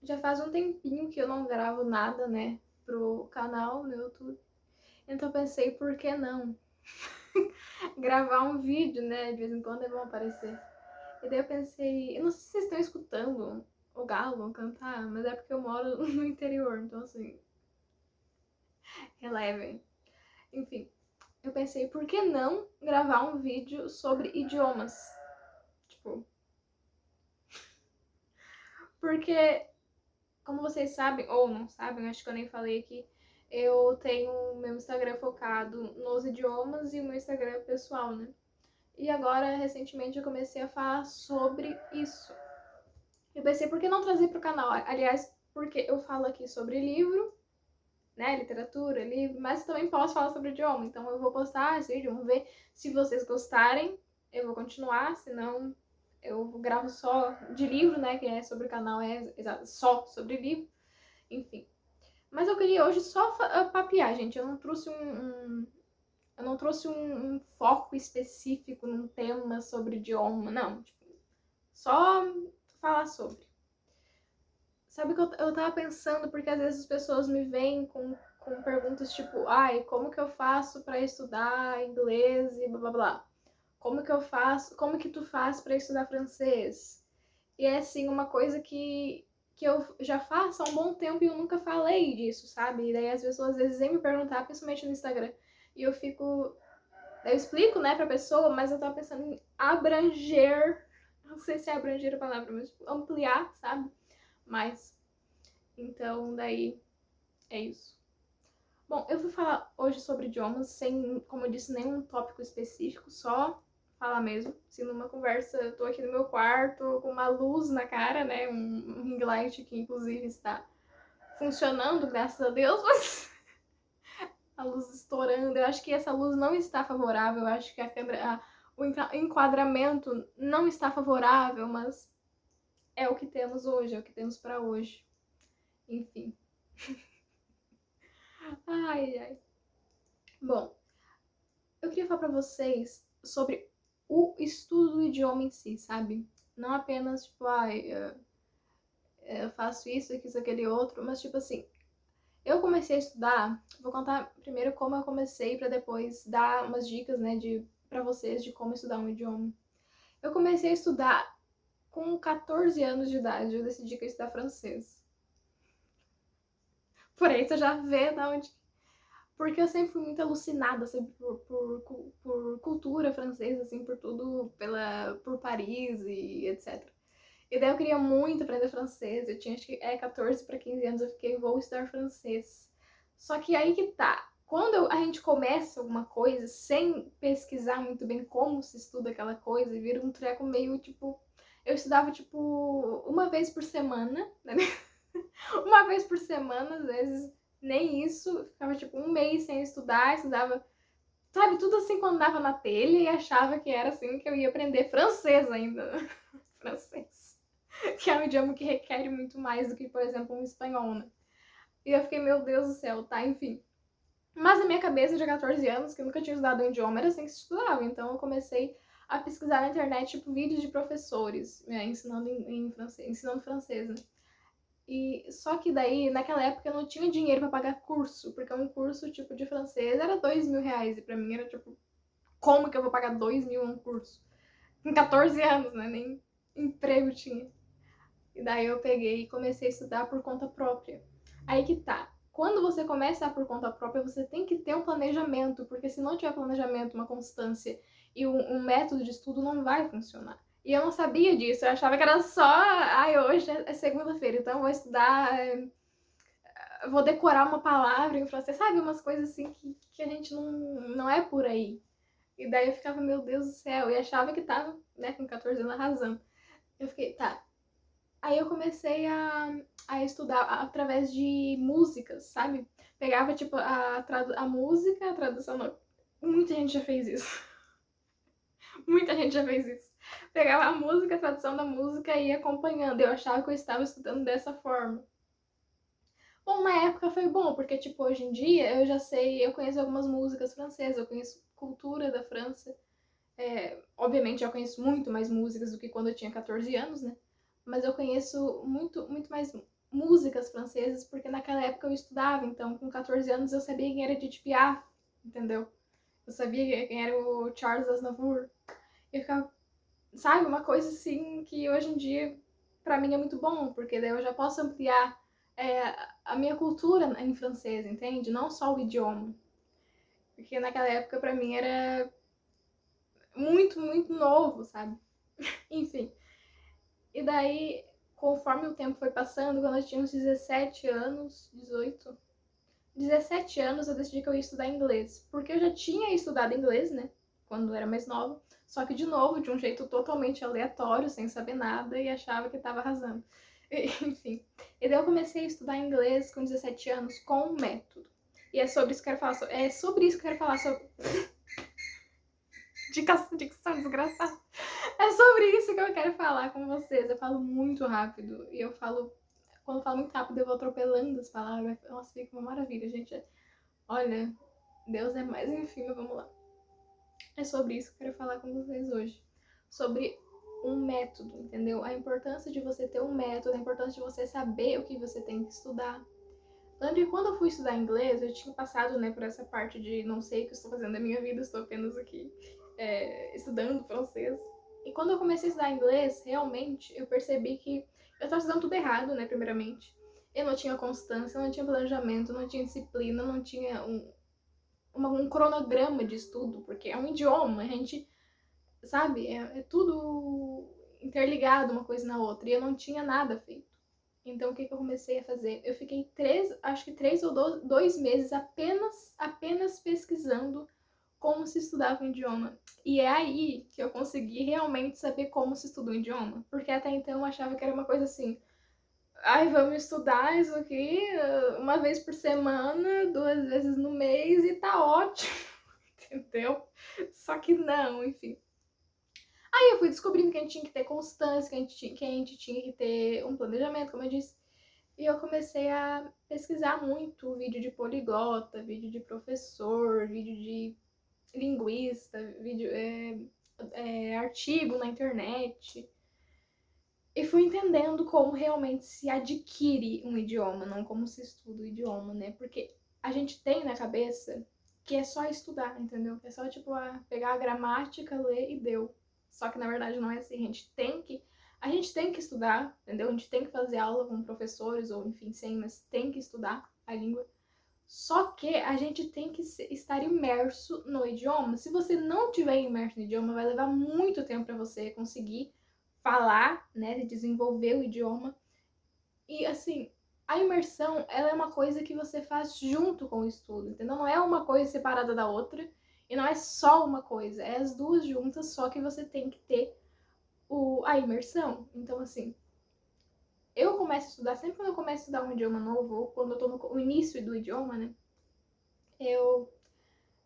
Já faz um tempinho que eu não gravo nada, né, pro canal no YouTube. Então eu pensei, por que não gravar um vídeo, né? De vez em quando é bom aparecer. E daí eu pensei, eu não sei se vocês estão escutando o galo cantar, mas é porque eu moro no interior, então assim, relevem. Enfim, eu pensei, por que não gravar um vídeo sobre idiomas? Tipo, porque, como vocês sabem, ou não sabem, acho que eu nem falei aqui, eu tenho o meu Instagram focado nos idiomas e o meu Instagram pessoal, né? E agora, recentemente, eu comecei a falar sobre isso. Eu pensei, por que não trazer para o canal? Aliás, porque eu falo aqui sobre livro, né, literatura, livro, mas também posso falar sobre idioma. Então eu vou postar esse vídeo, vamos ver se vocês gostarem. Eu vou continuar, senão eu gravo só de livro, né, que é sobre o canal, é só sobre livro, enfim. Mas eu queria hoje só papear, gente. Eu não trouxe eu não trouxe um foco específico num tema sobre idioma, não. Tipo, só falar sobre. Sabe que eu tava pensando, porque às vezes as pessoas me vêm com perguntas tipo, ai, como que eu faço pra estudar inglês e blá blá blá? Como que eu faço, como que tu faz pra estudar francês? E é assim, uma coisa que eu já faço há um bom tempo e eu nunca falei disso, sabe? E daí as pessoas às vezes vêm me perguntar, principalmente no Instagram, e eu fico. Eu explico, né, pra pessoa, mas eu tava pensando em abranger. Não sei se é abranger a palavra, mas tipo, ampliar, sabe? Mais. Então, daí é isso. Bom, eu vou falar hoje sobre idiomas sem, como eu disse, nenhum tópico específico, só falar mesmo. Se numa conversa, eu tô aqui no meu quarto com uma luz na cara, né? Um ring light que inclusive está funcionando, graças a Deus, mas a luz estourando. Eu acho que essa luz não está favorável, eu acho que a câmera, o enquadramento não está favorável, mas é o que temos hoje, é o que temos para hoje. Enfim. Ai, ai. Bom, eu queria falar pra vocês sobre o estudo do idioma em si, sabe? Não apenas, tipo, eu faço isso, aquele outro, mas tipo assim, eu comecei a estudar, vou contar primeiro como eu comecei pra depois dar umas dicas, né, pra vocês de como estudar um idioma. Eu comecei a estudar com 14 anos de idade, eu decidi que eu ia estudar francês. Por aí você já vê da onde. Porque eu sempre fui muito alucinada, sempre por cultura francesa, assim, por tudo, por Paris e etc. E daí eu queria muito aprender francês, eu tinha acho que 14 para 15 anos, eu fiquei, vou estudar francês. Só que aí que tá, quando a gente começa alguma coisa sem pesquisar muito bem como se estuda aquela coisa, vira um treco meio, tipo, eu estudava, tipo, uma vez por semana, né? Uma vez por semana, às vezes nem isso, ficava tipo um mês sem estudar, estudava, sabe, tudo assim quando dava na telha e achava que era assim que eu ia aprender francês ainda. Francês. Que é um idioma que requer muito mais do que, por exemplo, um espanhol, né? E eu fiquei, meu Deus do céu, tá, enfim. Mas na minha cabeça de 14 anos, que eu nunca tinha estudado um idioma, era assim que se estudava. Então eu comecei a pesquisar na internet, tipo, vídeos de professores, né, ensinando em francês, ensinando francês, né? E só que daí, naquela época, eu não tinha dinheiro pra pagar curso, porque um curso, tipo, de francês era R$ 2.000, e pra mim era, tipo, como que eu vou pagar 2.000 em um curso? Com 14 anos, né? Nem emprego tinha. E daí eu peguei e comecei a estudar por conta própria. Aí que tá. Quando você começa a por conta própria, você tem que ter um planejamento, porque se não tiver planejamento, uma constância e um método de estudo, não vai funcionar. E eu não sabia disso, eu achava que era só, ai, hoje é segunda-feira, então eu vou estudar, vou decorar uma palavra em francês, sabe? Umas coisas assim que a gente não é por aí. E daí eu ficava, meu Deus do céu, e achava que tava, né, com 14 anos arrasando. Eu fiquei, tá. Aí eu comecei a estudar através de músicas, sabe? Pegava, tipo, a música, a tradução. Não. Muita gente já fez isso. Muita gente já fez isso. Pegava a música, a tradução da música e ia acompanhando. Eu achava que eu estava estudando dessa forma. Bom, na época foi bom, porque, tipo, hoje em dia eu já sei, eu conheço algumas músicas francesas, eu conheço cultura da França. Obviamente, já conheço muito mais músicas do que quando eu tinha 14 anos, né? Mas eu conheço muito, muito mais músicas francesas, porque naquela época eu estudava, então com 14 anos eu sabia quem era Edith Piaf, entendeu? Eu sabia quem era o Charles Aznavour. Eu ficava, sabe, uma coisa assim que hoje em dia pra mim é muito bom, porque daí eu já posso ampliar é, a minha cultura em francês, entende? Não só o idioma. Porque naquela época pra mim era muito, muito novo, sabe? Enfim. E daí, conforme o tempo foi passando, quando eu tinha uns 17 anos, 17 anos, eu decidi que eu ia estudar inglês. Porque eu já tinha estudado inglês, né? Quando eu era mais nova. Só que, de novo, de um jeito totalmente aleatório, sem saber nada, e achava que estava arrasando. Enfim. E daí eu comecei a estudar inglês com 17 anos com um método. E é sobre isso que eu quero falar. É sobre isso que eu quero falar. Sobre... Dicção desgraçada. É sobre isso que eu quero falar com vocês. Eu falo muito rápido. E eu falo. Quando eu falo muito rápido, eu vou atropelando as palavras. Nossa, fica uma maravilha, gente. Olha, Deus é mais, enfim, mas vamos lá. É sobre isso que eu quero falar com vocês hoje. Sobre um método, entendeu? A importância de você ter um método, a importância de você saber o que você tem que estudar. Tanto que quando eu fui estudar inglês, eu tinha passado, né, por essa parte de não sei o que estou fazendo da minha vida, estou apenas aqui estudando francês. E quando eu comecei a estudar inglês, realmente, eu percebi que eu estava estudando tudo errado, né, primeiramente. Eu não tinha constância, não tinha planejamento, não tinha disciplina, não tinha um cronograma de estudo, porque é um idioma, a gente, sabe, é tudo interligado uma coisa na outra, e eu não tinha nada feito. Então, o que eu comecei a fazer? Eu fiquei acho que 3 ou 2 meses apenas pesquisando como se estudava um idioma. E é aí que eu consegui realmente saber como se estuda um idioma. Porque até então eu achava que era uma coisa assim, ai, vamos estudar isso aqui uma vez por semana, 2 vezes no mês e tá ótimo, entendeu? Só que não, enfim. Aí eu fui descobrindo que a gente tinha que ter constância, que a gente tinha que ter um planejamento, como eu disse. E eu comecei a pesquisar muito vídeo de poliglota, vídeo de professor, vídeo de linguista, artigo na internet. E fui entendendo como realmente se adquire um idioma, não como se estuda o idioma, né? Porque a gente tem na cabeça que é só estudar, entendeu? É só, tipo, pegar a gramática, ler e deu. Só que na verdade não é assim. A gente tem que estudar, entendeu? A gente tem que fazer aula com professores, ou enfim, sem, mas tem que estudar a língua. Só que a gente tem que estar imerso no idioma. Se você não tiver imerso no idioma, vai levar muito tempo para você conseguir falar, né, desenvolver o idioma. E assim, a imersão, ela é uma coisa que você faz junto com o estudo, entendeu? Não é uma coisa separada da outra, e não é só uma coisa, é as duas juntas, só que você tem que ter a imersão. Então, assim, eu começo a estudar, sempre quando eu começo a estudar um idioma novo, ou quando eu tô no início do idioma, né, eu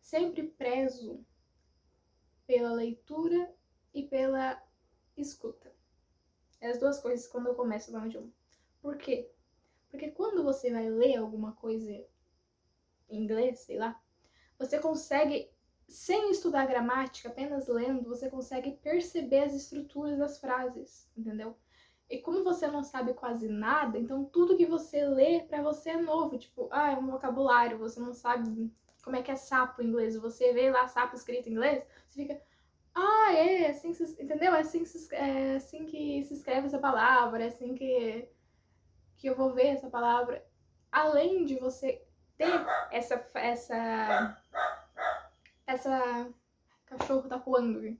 sempre prezo pela leitura e pela escuta. É as duas coisas quando eu começo a estudar um idioma. Por quê? Porque quando você vai ler alguma coisa em inglês, sei lá, você consegue, sem estudar gramática, apenas lendo, você consegue perceber as estruturas das frases, entendeu? E como você não sabe quase nada, então tudo que você lê pra você é novo. Tipo, é um vocabulário, você não sabe como é que é sapo em inglês. Você vê lá sapo escrito em inglês, você fica, é assim que se, entendeu? É assim que se escreve essa palavra, é assim que eu vou ver essa palavra. Além de você ter essa cachorro tá voando.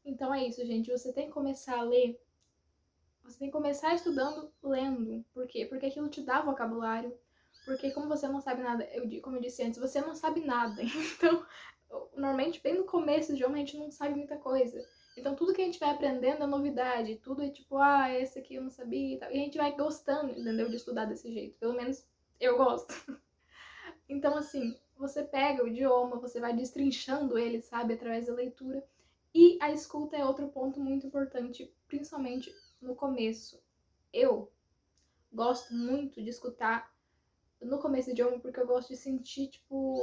Então é isso, gente. Você tem que começar a ler. Você tem que começar estudando lendo. Por quê? Porque aquilo te dá vocabulário. Porque como você não sabe nada, como eu disse antes, você não sabe nada. Então, normalmente, bem no começo do idioma, a gente não sabe muita coisa. Então, tudo que a gente vai aprendendo é novidade. Tudo é tipo, esse aqui eu não sabia e tal. E a gente vai gostando, entendeu? De estudar desse jeito. Pelo menos eu gosto. Então, assim, você pega o idioma, você vai destrinchando ele, sabe? Através da leitura. E a escuta é outro ponto muito importante, principalmente no começo. Eu gosto muito de escutar no começo do idioma porque eu gosto de sentir, tipo,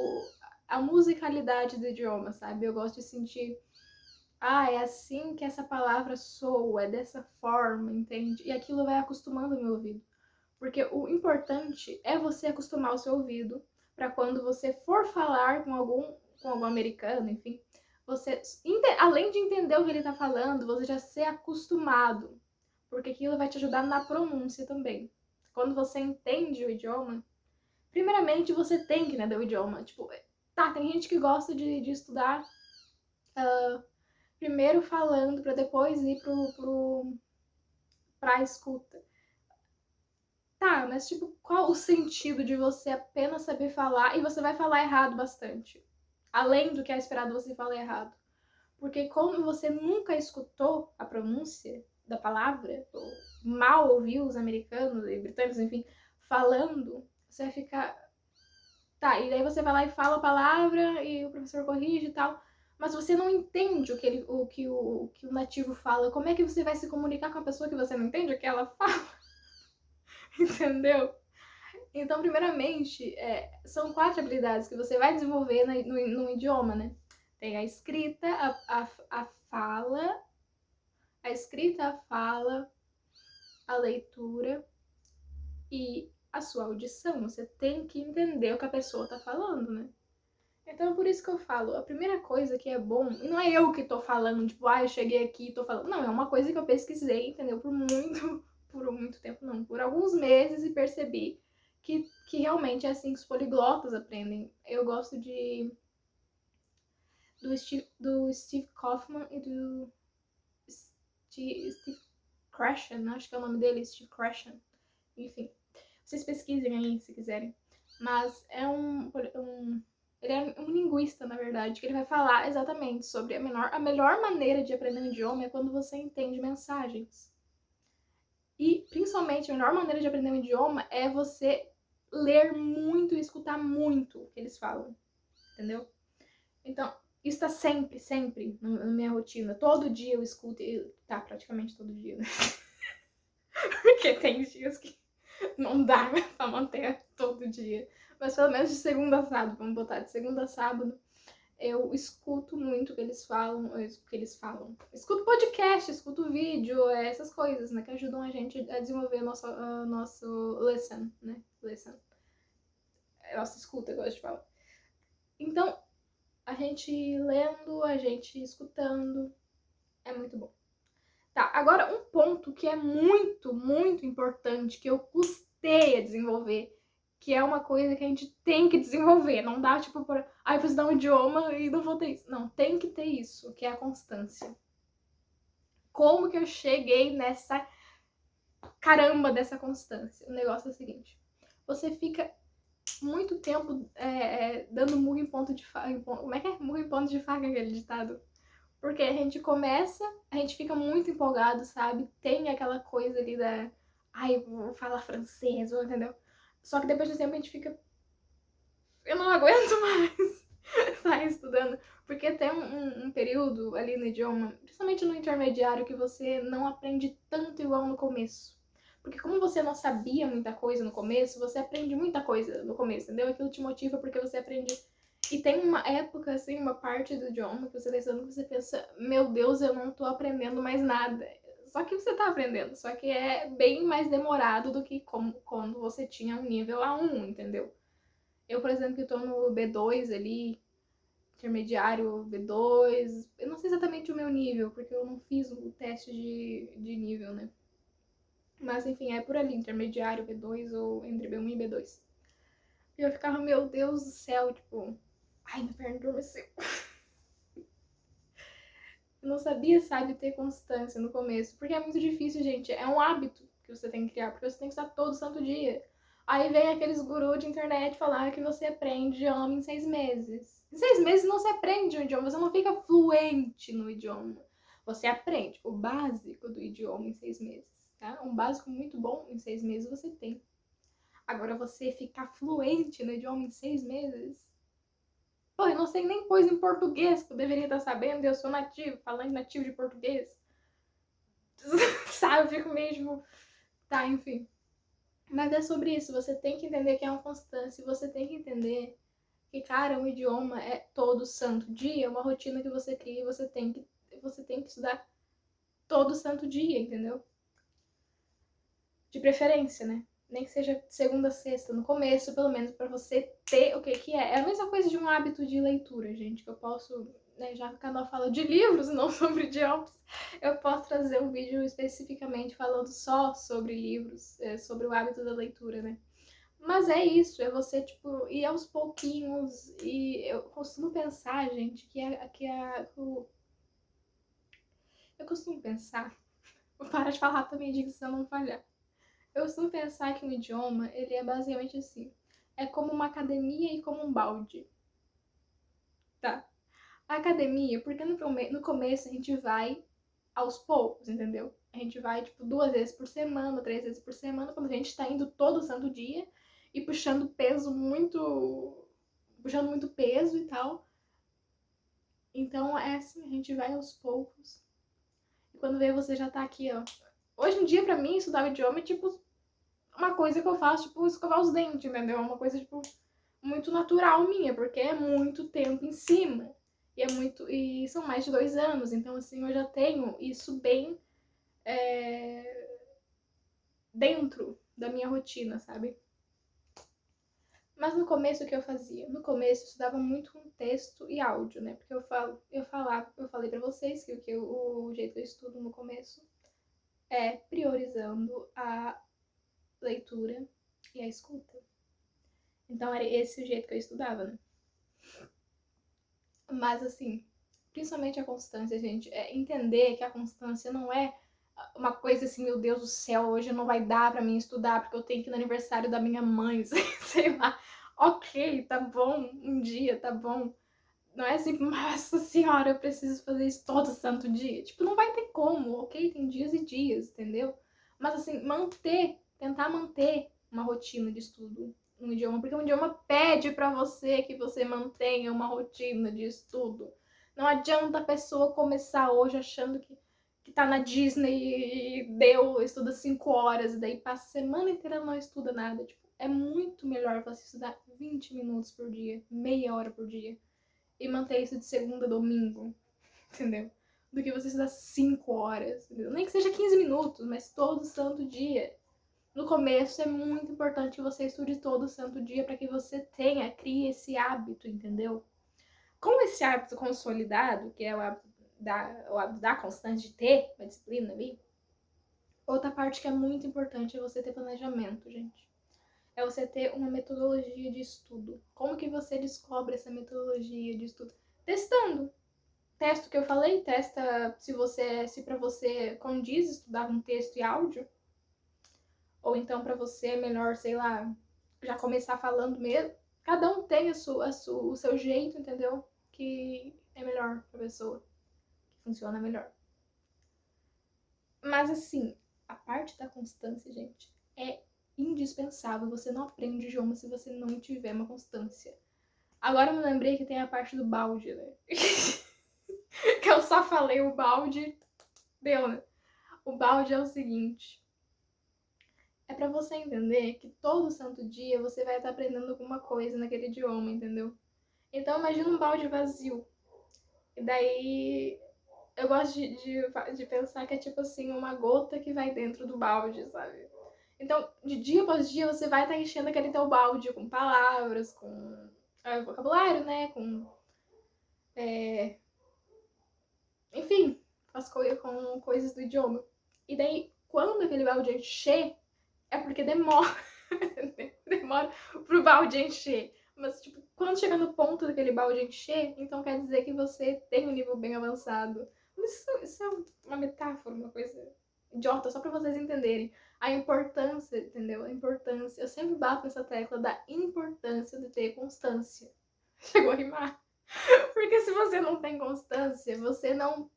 a musicalidade do idioma, sabe? Eu gosto de sentir, é assim que essa palavra soa, é dessa forma, entende? E aquilo vai acostumando o meu ouvido. Porque o importante é você acostumar o seu ouvido para quando você for falar com algum americano, enfim, você, além de entender o que ele tá falando, você já ser acostumado, porque aquilo vai te ajudar na pronúncia também. Quando você entende o idioma, primeiramente você tem que entender o idioma. Tipo, tá, tem gente que gosta de estudar primeiro falando para depois ir pra escuta. Tá, mas tipo, qual o sentido de você apenas saber falar e você vai falar errado bastante? Além do que é esperado você falar errado. Porque como você nunca escutou a pronúncia da palavra, ou mal ouviu os americanos e britânicos, enfim, falando, você vai ficar. Tá, e daí você vai lá e fala a palavra e o professor corrige e tal. Mas você não entende o que o nativo fala. Como é que você vai se comunicar com a pessoa que você não entende o que ela fala? Entendeu? Então, primeiramente, são 4 habilidades que você vai desenvolver no idioma, né? Tem a escrita, a fala, a escrita, a fala, a leitura e a sua audição. Você tem que entender o que a pessoa tá falando, né? Então, é por isso que eu falo, a primeira coisa que é bom, e não é eu que tô falando, tipo, eu cheguei aqui e tô falando. Não, é uma coisa que eu pesquisei, entendeu? Por muito tempo, não, por alguns meses e percebi que realmente é assim que os poliglotas aprendem. Eu gosto do Steve Kaufman e do Steve Krashen, acho que é o nome dele, Steve Krashen. Enfim, vocês pesquisem aí se quiserem. Mas ele é um linguista, na verdade, que ele vai falar exatamente sobre a melhor maneira de aprender um idioma é quando você entende mensagens. E, principalmente, a melhor maneira de aprender um idioma é você ler muito e escutar muito o que eles falam, entendeu? Então, isso tá sempre, sempre na minha rotina. Todo dia eu escuto, tá, praticamente todo dia, né? Porque tem dias que não dá pra manter todo dia. Mas pelo menos de segunda a sábado, vamos botar de segunda a sábado, eu escuto muito o que eles falam, Escuto podcast, escuto vídeo, essas coisas, né, que ajudam a gente a desenvolver nosso listen, né? Listen. Nossa escuta, eu gosto de falar. Então, a gente lendo, a gente escutando, é muito bom. Tá, agora um ponto que é muito, muito importante, que eu custei a desenvolver, que é uma coisa que a gente tem que desenvolver. Não dá, tipo, por... eu preciso dar um idioma e não vou ter isso. Não, tem que ter isso, que é a constância. Como que eu cheguei nessa caramba dessa constância? O negócio é o seguinte. Você fica muito tempo dando murro em ponto de faca. Como é que é? Murro em ponto de faca, aquele ditado? Porque a gente começa, a gente fica muito empolgado, sabe? Tem aquela coisa ali da... vou falar francês, entendeu? Só que depois de tempo a gente fica... Eu não aguento mais estar estudando. Porque tem um período ali no idioma, principalmente no intermediário, que você não aprende tanto igual no começo. Porque como você não sabia muita coisa no começo, você aprende muita coisa no começo, entendeu? Aquilo te motiva porque você aprende. E tem uma época, assim, uma parte do idioma que você tá estudando que você pensa, meu Deus, eu não tô aprendendo mais nada. Só que você tá aprendendo, só que é bem mais demorado do que quando você tinha um nível A1, entendeu? Eu, por exemplo, que tô no B2 ali, intermediário B2, eu não sei exatamente o meu nível, porque eu não fiz o teste de nível, né? Mas enfim, é por ali, intermediário B2 ou entre B1 e B2. E eu ficava, meu Deus do céu, tipo, minha perna adormeceu. Eu não sabia, sabe, ter constância no começo, porque é muito difícil, gente. É um hábito que você tem que criar, porque você tem que estar todo santo dia. Aí vem aqueles gurus de internet falar que você aprende idioma em 6 meses. Em 6 meses não se aprende um idioma, você não fica fluente no idioma. Você aprende o básico do idioma em 6 meses, tá? Um básico muito bom em 6 meses você tem. Agora você ficar fluente no idioma em 6 meses... Pô, eu não sei nem coisa em português que eu deveria estar sabendo, eu sou nativo, falando nativo de português. Sabe, eu fico mesmo... Tá, enfim. Mas é sobre isso, você tem que entender que é uma constância, você tem que entender que, cara, um idioma é todo santo dia, é uma rotina que você cria e você tem que estudar todo santo dia, entendeu? De preferência, né? Nem que seja segunda a sexta, no começo, pelo menos, pra você ter o que que é. É a mesma coisa de um hábito de leitura, gente, que eu posso, né, já que o canal fala de livros, não sobre idiomas, eu posso trazer um vídeo especificamente falando só sobre livros, sobre o hábito da leitura, né? Mas é isso, é você, tipo, ir aos pouquinhos. E eu costumo pensar, gente, eu costumo pensar, vou parar de falar também, digo, se eu não falhar. Eu costumo pensar que um idioma, ele é basicamente assim. É como uma academia e como um balde, tá? A academia, porque no começo a gente vai aos poucos, entendeu? A gente vai, tipo, 2 vezes por semana, 3 vezes por semana, quando a gente tá indo todo santo dia e puxando muito peso e tal. Então é assim, a gente vai aos poucos. E quando vê, você já tá aqui, ó. Hoje em dia, pra mim, estudar o idioma é, tipo, uma coisa que eu faço, tipo, escovar os dentes, entendeu? É uma coisa, tipo, muito natural minha, porque é muito tempo em cima. E são mais de 2 anos, então assim, eu já tenho isso bem dentro da minha rotina, sabe? Mas no começo o que eu fazia? No começo eu estudava muito com texto e áudio, né? Porque eu falei pra vocês o jeito que eu estudo no começo é priorizando a leitura e a escuta. Então era esse o jeito que eu estudava, né? Mas assim, principalmente a constância, gente, é entender que a constância não é uma coisa assim, meu Deus do céu, hoje não vai dar pra mim estudar porque eu tenho que ir no aniversário da minha mãe, sei lá. Ok, tá bom, um dia, tá bom. Não é assim, nossa senhora, eu preciso fazer isso todo santo dia. Tipo, não vai ter como, ok? Tem dias e dias, entendeu? Mas assim, tentar manter uma rotina de estudo no idioma, porque o idioma pede pra você que você mantenha uma rotina de estudo. Não adianta a pessoa começar hoje achando que tá na Disney e estuda 5 horas, e daí passa a semana inteira não estuda nada. Tipo, é muito melhor você estudar 20 minutos por dia, meia hora por dia e manter isso de segunda a domingo, entendeu? Do que você estudar 5 horas, entendeu? Nem que seja 15 minutos, mas todo santo dia. No começo é muito importante que você estude todo santo dia para que você crie esse hábito, entendeu? Com esse hábito consolidado, que é o hábito da constante de ter uma disciplina ali, outra parte que é muito importante é você ter planejamento, gente. É você ter uma metodologia de estudo. Como que você descobre essa metodologia de estudo? Testando. Testa o que eu falei, testa se para você condiz estudar um texto e áudio, ou então para você é melhor, sei lá, já começar falando mesmo. Cada um tem o seu jeito, entendeu? Que é melhor pra pessoa, que funciona melhor. Mas assim, a parte da constância, gente, é indispensável. Você não aprende idioma se você não tiver uma constância. Agora eu me lembrei que tem a parte do balde, né? Que eu só falei o balde, deu, né? O balde é o seguinte: é pra você entender que todo santo dia você vai estar aprendendo alguma coisa naquele idioma, entendeu? Então imagina um balde vazio. E daí eu gosto de pensar que é tipo assim, uma gota que vai dentro do balde, sabe? Então, de dia após dia, você vai estar enchendo aquele teu balde com palavras, com vocabulário, né? É, enfim, com coisas do idioma. E daí, quando aquele balde encher, é porque demora. Demora pro balde encher. Mas, tipo, quando chega no ponto daquele balde encher, então quer dizer que você tem um nível bem avançado. Isso é uma metáfora, uma coisa idiota, só pra vocês entenderem a importância, entendeu? A importância. Eu sempre bato nessa tecla da importância de ter constância. Chegou a rimar. Porque se você não tem constância, você não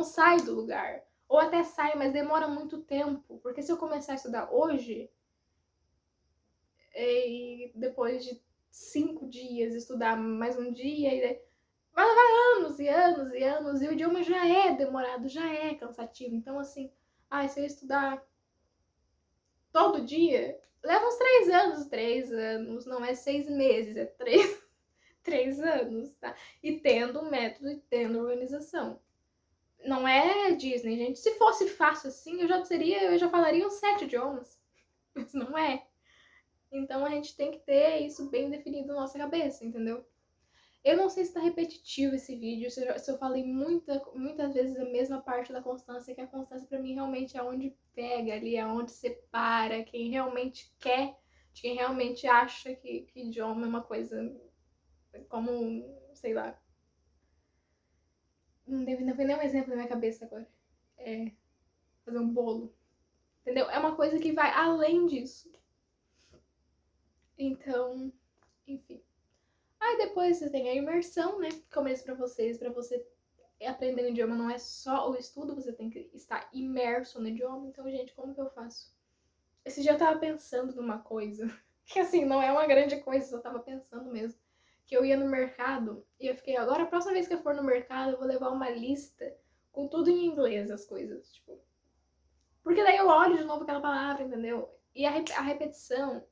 sai do lugar. Ou até sai, mas demora muito tempo. Porque se eu começar a estudar hoje, e depois de 5 dias estudar mais um dia, e vai levar anos e anos e anos, e o idioma já é demorado, já é cansativo. Então, assim, se eu estudar todo dia, leva uns 3 anos. 3 anos, não é 6 meses, é 3 anos, tá? E tendo um método e tendo organização. Não é Disney, gente. Se fosse fácil assim, eu já falaria os 7 idiomas. mas não é. Então a gente tem que ter isso bem definido na nossa cabeça, entendeu? Eu não sei se tá repetitivo esse vídeo, se eu falei muitas vezes a mesma parte da constância, que a constância pra mim realmente é onde pega ali, é onde separa quem realmente quer, de quem realmente acha que idioma é uma coisa como, sei lá. Não vem nenhum exemplo na minha cabeça agora. É fazer um bolo. Entendeu? É uma coisa que vai além disso. Então, enfim. Aí depois você tem a imersão, né? Como eu disse pra você aprender um idioma não é só o estudo, você tem que estar imerso no idioma. Então, gente, como que eu faço? Esse dia eu tava pensando numa coisa, que assim, não é uma grande coisa, eu tava pensando mesmo. Que eu ia no mercado e eu fiquei, agora a próxima vez que eu for no mercado, eu vou levar uma lista com tudo em inglês, as coisas, tipo. Porque daí eu olho de novo aquela palavra, entendeu? E a repetição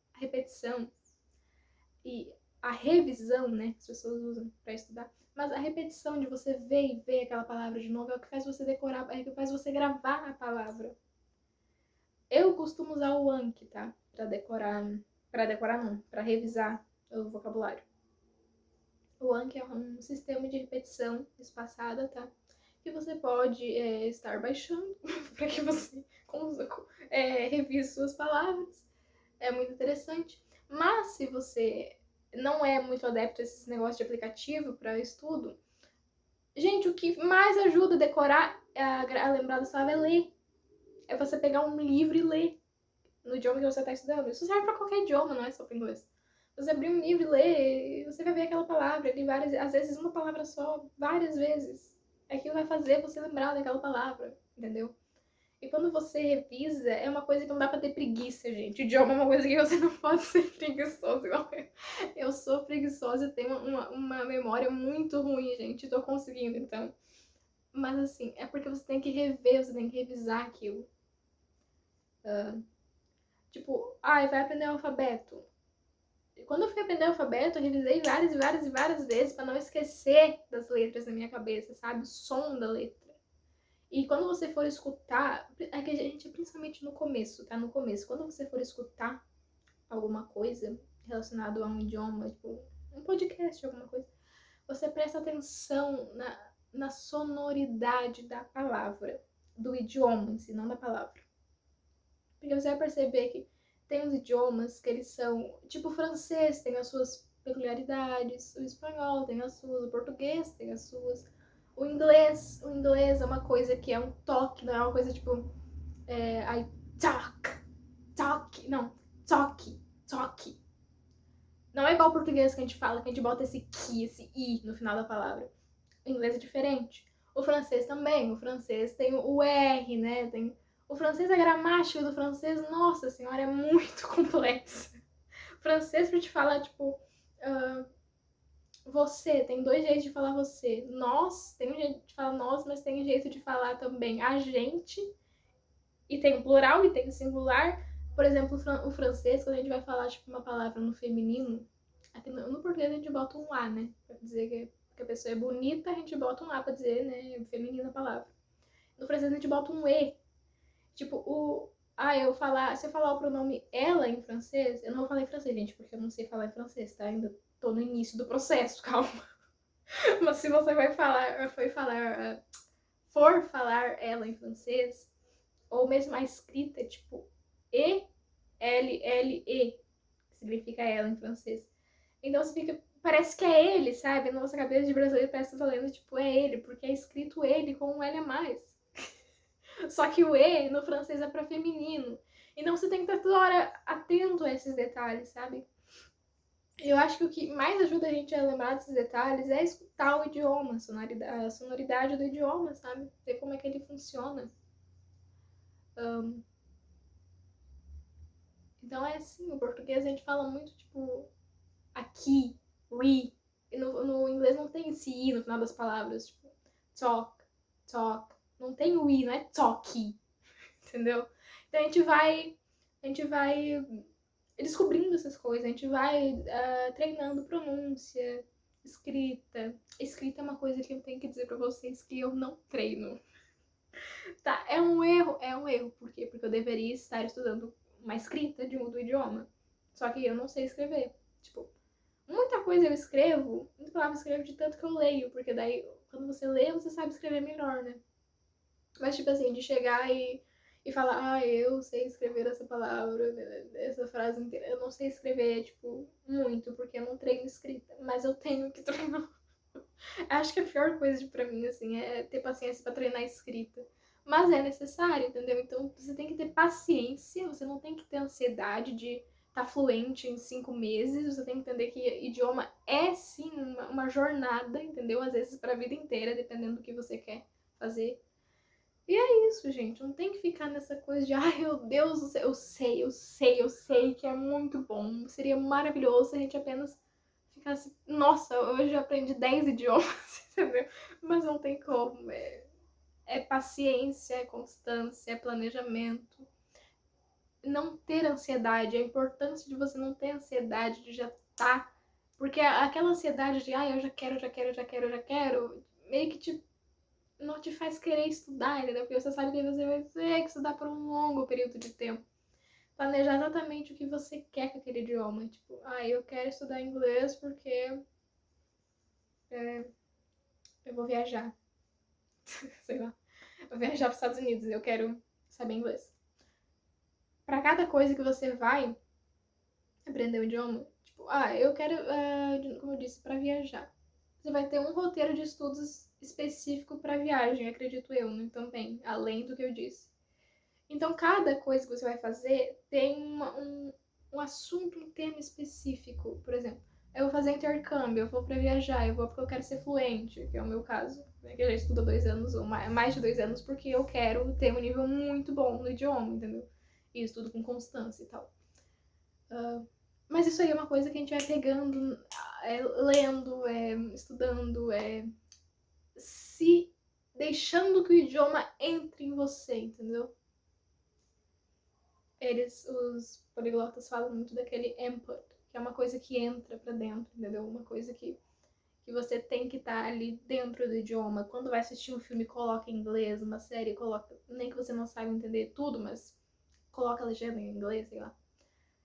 e a revisão, né? As pessoas usam pra estudar. Mas a repetição de você ver e ver aquela palavra de novo é o que faz você decorar, é o que faz você gravar a palavra. Eu costumo usar o Anki, tá? Pra decorar não, pra revisar o vocabulário. O Anki é um sistema de repetição espaçada, tá? Que você pode estar baixando para que você revise suas palavras. É muito interessante. Mas se você não é muito adepto a esse negócio de aplicativo para estudo, gente, o que mais ajuda a decorar, a lembrar da palavra é ler. É você pegar um livro e ler no idioma que você está estudando. Isso serve para qualquer idioma, não é só para inglês. Você abrir um livro e ler, e você vai ver aquela palavra ali às vezes uma palavra só, várias vezes. Aquilo vai fazer você lembrar daquela palavra, entendeu? E quando você revisa, é uma coisa que não dá pra ter preguiça, gente. O idioma é uma coisa que você não pode ser preguiçoso igual eu. Eu sou preguiçosa e tenho uma memória muito ruim, gente. Tô conseguindo, então. Mas assim, é porque você tem que rever, você tem que revisar aquilo. Tipo, vai aprender o alfabeto. Quando eu fui aprender o alfabeto, eu revisei várias e várias e várias vezes pra não esquecer das letras na minha cabeça, sabe? O som da letra. E quando você for escutar, é que a gente, principalmente no começo, tá? No começo, quando você for escutar alguma coisa relacionada a um idioma, tipo um podcast, alguma coisa, você presta atenção na sonoridade da palavra, do idioma em si, não da palavra. Porque você vai perceber que tem uns idiomas que eles são, tipo o francês tem as suas peculiaridades, o espanhol tem as suas, o português tem as suas. O inglês é uma coisa que é um toque, não é uma coisa tipo. I talk, não, talk. Não é igual o português que a gente fala, que a gente bota esse ki, esse i no final da palavra. O inglês é diferente. O francês também, o francês tem o R, né? O francês, a gramática do francês, nossa senhora, é muito complexa. O francês pra te falar, tipo, você, tem dois jeitos de falar você. Nós, tem um jeito de falar nós, mas tem um jeito de falar também a gente. E tem o plural e tem o singular. Por exemplo, o francês, quando a gente vai falar tipo, uma palavra no feminino, aqui no português a gente bota um A, né? Pra dizer que a pessoa é bonita, a gente bota um A pra dizer, né? Feminina a palavra. No francês a gente bota um E. Tipo, se eu falar o pronome ela em francês, eu não vou falar em francês, gente, porque eu não sei falar em francês, tá? Ainda tô no início do processo, calma. Mas se você for falar ela em francês, ou mesmo a escrita, tipo E-L-L-E, que significa ela em francês. Então você fica, parece que é ele, sabe? Na nossa cabeça de brasileiro parece que você tá lendo, tipo, é ele, porque é escrito ele com um L a mais. Só que o E no francês é pra feminino. Então você tem que estar toda hora atento a esses detalhes, sabe? Eu acho que o que mais ajuda a gente a lembrar desses detalhes é escutar o idioma, a sonoridade do idioma, sabe? Ver como é que ele funciona. Então é assim, o português a gente fala muito, tipo, aqui, we. E no inglês não tem esse i no final das palavras, tipo, talk. Não tem o i, não é talkie, entendeu? Então a gente vai descobrindo essas coisas, a gente vai treinando pronúncia, escrita. Escrita é uma coisa que eu tenho que dizer pra vocês que eu não treino. Tá, é um erro. Por quê? Porque eu deveria estar estudando uma escrita do idioma. Só que eu não sei escrever. Tipo, muita coisa eu escrevo, muita palavra eu escrevo de tanto que eu leio, porque daí, quando você lê, você sabe escrever melhor, né? Mas, tipo assim, de chegar e falar, eu sei escrever essa palavra, essa frase inteira. Eu não sei escrever, tipo, muito, porque eu não treino escrita, mas eu tenho que treinar. Acho que a pior coisa pra mim, assim, é ter paciência pra treinar escrita. Mas é necessário, entendeu? Então você tem que ter paciência, você não tem que ter ansiedade de estar fluente em 5 meses. Você tem que entender que idioma é sim uma jornada, entendeu? Às vezes pra vida inteira, dependendo do que você quer fazer. E é isso, gente. Não tem que ficar nessa coisa de, ai meu Deus do céu, eu sei que é muito bom. Seria maravilhoso se a gente apenas ficasse, nossa, hoje eu aprendi 10 idiomas, entendeu? Mas não tem como. É paciência, é constância, é planejamento. Não ter ansiedade, a importância de você não ter ansiedade de já tá. Porque aquela ansiedade de, ai, eu já quero, meio que não te faz querer estudar, entendeu? Porque você sabe que você vai ter que estudar por um longo período de tempo. Planejar exatamente o que você quer com aquele idioma. Tipo, eu quero estudar inglês porque eu vou viajar. Sei lá. Eu vou viajar para os Estados Unidos e eu quero saber inglês. Para cada coisa que você vai aprender o idioma, tipo, eu quero, como eu disse, para viajar. Você vai ter um roteiro de estudos específico para viagem, acredito eu, né? Também, além do que eu disse. Então, cada coisa que você vai fazer tem um assunto, um tema específico. Por exemplo, eu vou fazer intercâmbio, eu vou para viajar, eu vou porque eu quero ser fluente, que é o meu caso, né, que eu já estudo há 2 anos, ou mais de 2 anos, porque eu quero ter um nível muito bom no idioma, entendeu? E estudo com constância e tal. Mas isso aí é uma coisa que a gente vai pegando, lendo, estudando, se deixando que o idioma entre em você, entendeu? Os poliglotas falam muito daquele input, que é uma coisa que entra pra dentro, entendeu? Uma coisa que você tem que estar ali dentro do idioma. Quando vai assistir um filme, coloca em inglês, uma série, coloca, nem que você não saiba entender tudo, mas coloca a legenda em inglês, sei lá.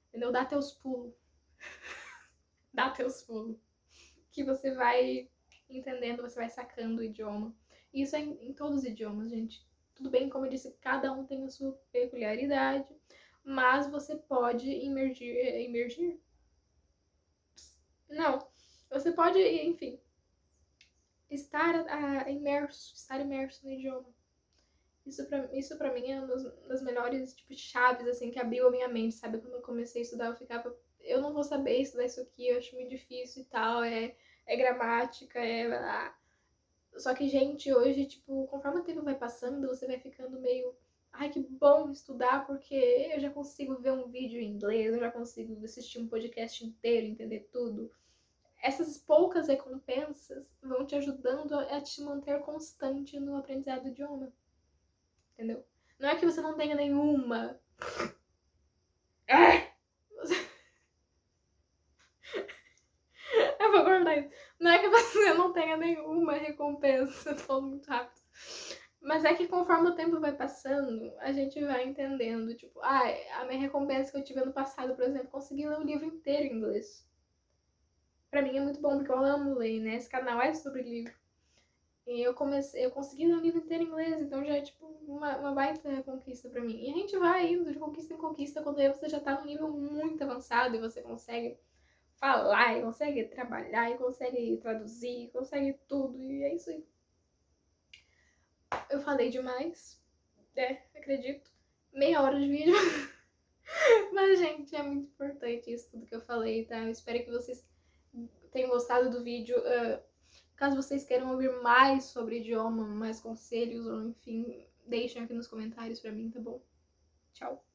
Entendeu? Dá teus pulos. Dá teus pulos. Que você vai entendendo, você vai sacando o idioma. E isso é em todos os idiomas, gente. Tudo bem, como eu disse, cada um tem a sua peculiaridade, mas você pode imergir? Não. Você pode, enfim, estar imerso no idioma. Isso pra mim é uma das melhores tipo, chaves assim, que abriu a minha mente, sabe? Quando eu comecei a estudar, eu ficava, eu não vou saber estudar isso aqui, eu acho muito difícil e tal, é gramática, Só que, gente, hoje, tipo, conforme o tempo vai passando, você vai ficando meio, ai, que bom estudar, porque eu já consigo ver um vídeo em inglês, eu já consigo assistir um podcast inteiro, entender tudo. Essas poucas recompensas vão te ajudando a te manter constante no aprendizado do idioma. Entendeu? Não é que você não tenha nenhuma. Eu vou guardar isso. Não é que você não tenha nenhuma recompensa. Tô falando muito rápido. Mas é que conforme o tempo vai passando, a gente vai entendendo. Tipo, a minha recompensa que eu tive ano passado, por exemplo, consegui ler o livro inteiro em inglês. Pra mim é muito bom, porque eu amo ler, né? Esse canal é sobre livro. E eu consegui ler o livro inteiro em inglês, então já é tipo uma baita conquista pra mim. E a gente vai indo de conquista em conquista, quando aí você já tá num nível muito avançado e você consegue falar, e consegue trabalhar, e consegue traduzir, e consegue tudo, e é isso aí. Eu falei demais, acredito. Meia hora de vídeo. Mas, gente, é muito importante isso tudo que eu falei, tá? Eu espero que vocês tenham gostado do vídeo. Caso vocês queiram ouvir mais sobre idioma, mais conselhos, ou enfim, deixem aqui nos comentários pra mim, tá bom? Tchau!